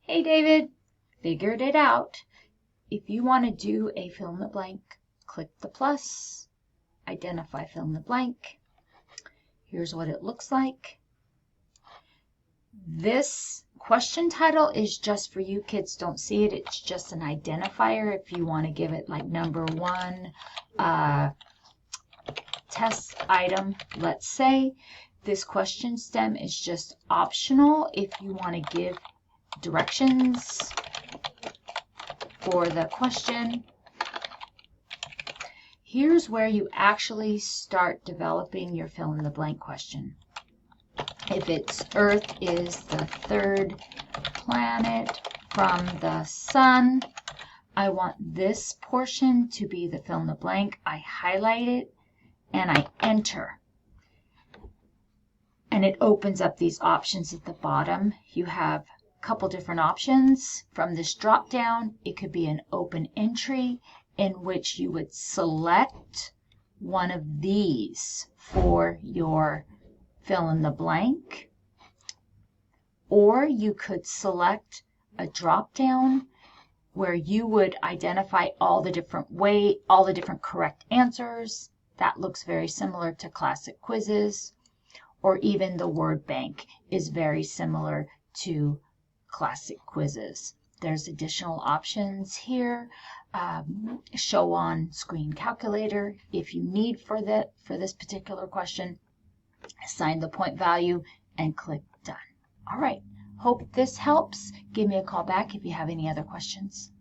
Hey David, figured it out. If you want to do a fill in the blank, click the plus, identify fill in the blank. Here's what it looks like. This question title is just for you. Kids don't see it. It's just an identifier. If you want to give it like number 1, test item, let's say. This question stem is just optional if you want to give directions for the question. Here's where you actually start developing your fill in the blank question. If it's Earth is the 3rd planet from the sun, I want this portion to be the fill in the blank. I highlight it and I enter. And it opens up these options at the bottom. You have a couple different options from this drop down. It could be an open entry in which you would select one of these for your fill in the blank, or you could select a drop down where you would identify all the different correct answers. That looks very similar to classic quizzes, or even the word bank is very similar to classic quizzes. There's additional options here. Show on screen calculator if you need for this particular question. Assign the point value and click done. All right, hope this helps. Give me a call back if you have any other questions.